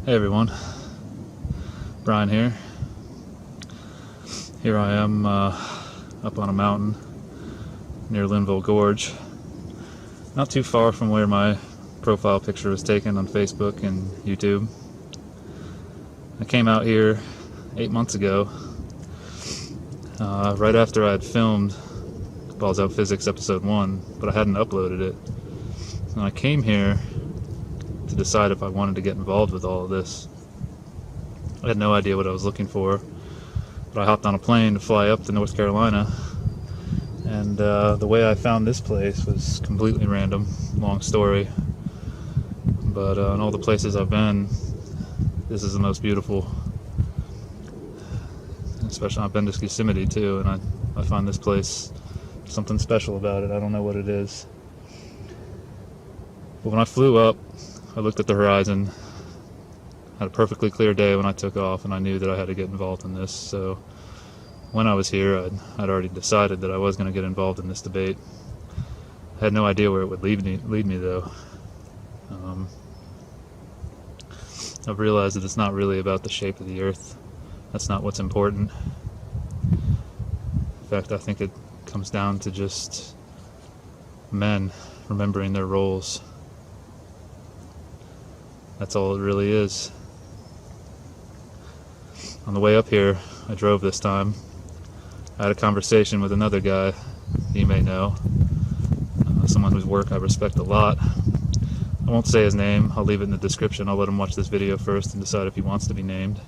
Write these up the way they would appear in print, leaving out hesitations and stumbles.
Hey everyone, Brian here. Here I am up on a mountain near Linville Gorge, not too far from where my profile picture was taken on Facebook and YouTube. I came out here 8 months ago, right after I had filmed Balls Out Physics Episode 1, but I hadn't uploaded it. And I came here to decide if I wanted to get involved with all of this. I had no idea what I was looking for, but I hopped on a plane to fly up to North Carolina, and the way I found this place was completely random, long story, but in all the places I've been, this is the most beautiful. Especially I've been to Yosemite too, and I find this place something special about it. I don't know what it is. But when I flew up, I looked at the horizon, had a perfectly clear day when I took off, and I knew that I had to get involved in this. So when I was here, I'd already decided that I was going to get involved in this debate. I had no idea where it would lead me though. I've realized that it's not really about the shape of the earth. That's not what's important. In fact, I think it comes down to just men remembering their roles. That's all it really is. On the way up here, I drove this time. I had a conversation with another guy you may know, someone whose work I respect a lot. I won't say his name, I'll leave it in the description. I'll let him watch this video first and decide if he wants to be named.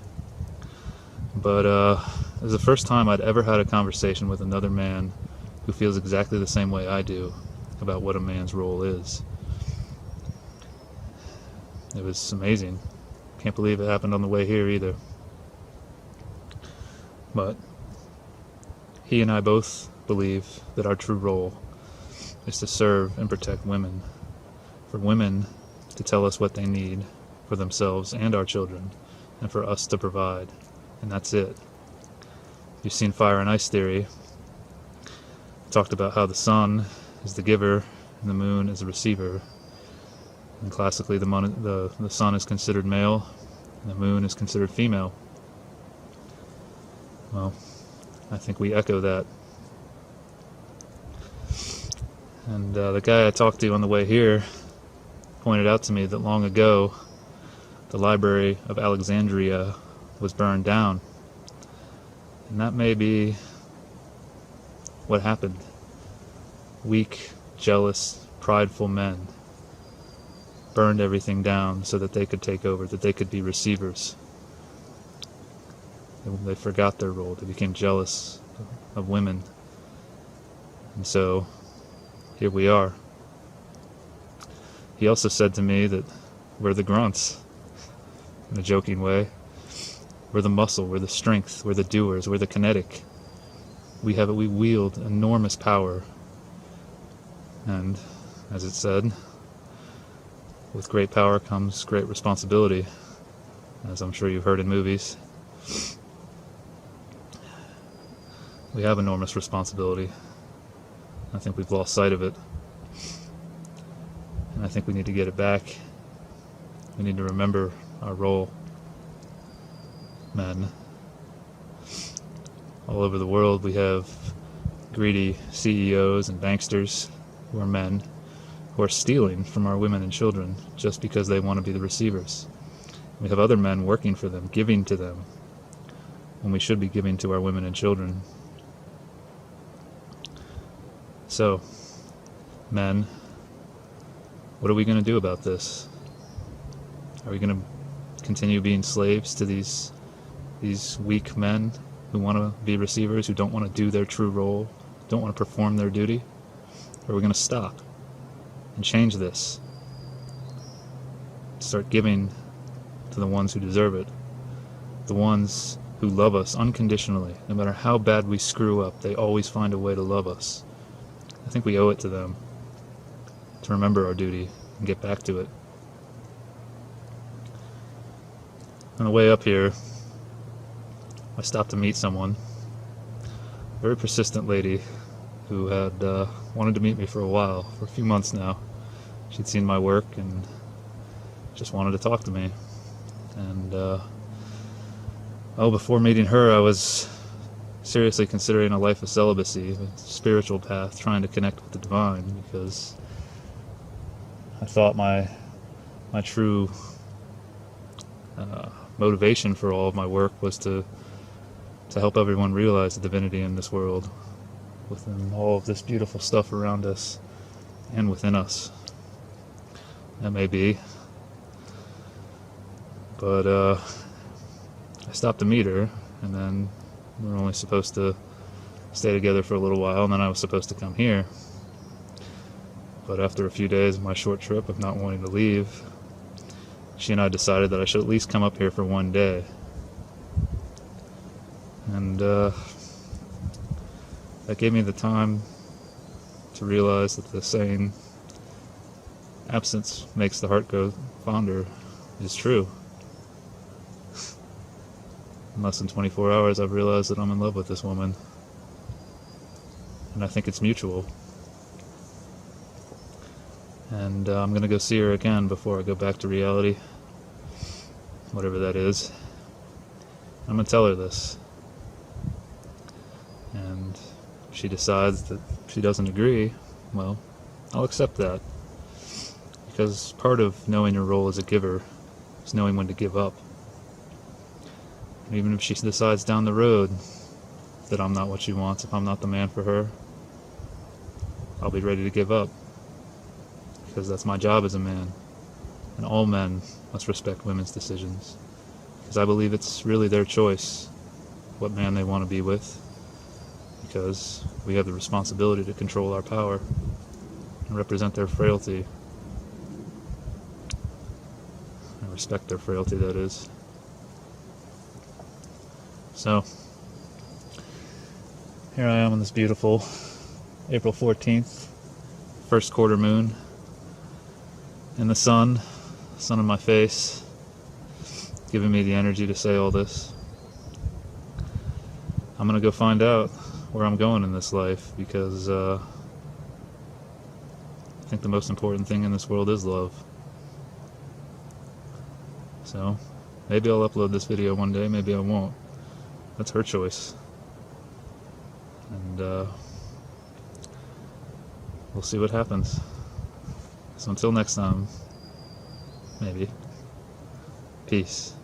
But it was the first time I'd ever had a conversation with another man who feels exactly the same way I do about what a man's role is. It was amazing. Can't believe it happened on the way here either. But he and I both believe that our true role is to serve and protect women. For women to tell us what they need for themselves and our children, and for us to provide. And that's it. You've seen Fire and Ice Theory. It talked about how the sun is the giver and the moon is the receiver. And classically, the sun is considered male, and the moon is considered female. Well, I think we echo that. And the guy I talked to on the way here pointed out to me that long ago, the Library of Alexandria was burned down. And that may be what happened. Weak, jealous, prideful men burned everything down so that they could take over, that they could be receivers. They forgot their role. They became jealous of women. And so, here we are. He also said to me that we're the grunts, in a joking way. We're the muscle, we're the strength, we're the doers, we're the kinetic. We wield enormous power. And, as it said, with great power comes great responsibility, as I'm sure you've heard in movies. We have enormous responsibility. I think we've lost sight of it. And I think we need to get it back. We need to remember our role. Men. All over the world we have greedy CEOs and banksters who are men, who are stealing from our women and children just because they want to be the receivers. We have other men working for them, giving to them, when we should be giving to our women and children. So, men, what are we going to do about this? Are we going to continue being slaves to these weak men who want to be receivers, who don't want to do their true role, don't want to perform their duty? Or are we going to stop and change this? Start giving to the ones who deserve it. The ones who love us unconditionally. No matter how bad we screw up, they always find a way to love us. I think we owe it to them to remember our duty and get back to it. On the way up here, I stopped to meet someone, a very persistent lady who had wanted to meet me for a few months now. She'd seen my work and just wanted to talk to me. And before meeting her, I was seriously considering a life of celibacy, a spiritual path, trying to connect with the divine, because I thought my true motivation for all of my work was to help everyone realize the divinity in this world, within all of this beautiful stuff around us and within us. That may be. But I stopped to meet her, and then we were only supposed to stay together for a little while, and then I was supposed to come here. But after a few days of my short trip of not wanting to leave, she and I decided that I should at least come up here for one day. And that gave me the time to realize that the saying, absence makes the heart go fonder, is true. In less than 24 hours, I've realized that I'm in love with this woman. And I think it's mutual. And I'm going to go see her again before I go back to reality, whatever that is. I'm going to tell her this. And if she decides that she doesn't agree, well, I'll accept that. Because part of knowing your role as a giver is knowing when to give up. And even if she decides down the road that I'm not what she wants, if I'm not the man for her, I'll be ready to give up. Because that's my job as a man. And all men must respect women's decisions. Because I believe it's really their choice what man they want to be with. Because we have the responsibility to control our power and represent their frailty. And respect their frailty, that is. So, here I am on this beautiful April 14th, first quarter moon, in the sun in my face, giving me the energy to say all this. I'm gonna go find out where I'm going in this life, because I think the most important thing in this world is love. So, maybe I'll upload this video one day, maybe I won't. That's her choice. And we'll see what happens. So until next time, maybe, peace,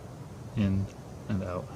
in and out.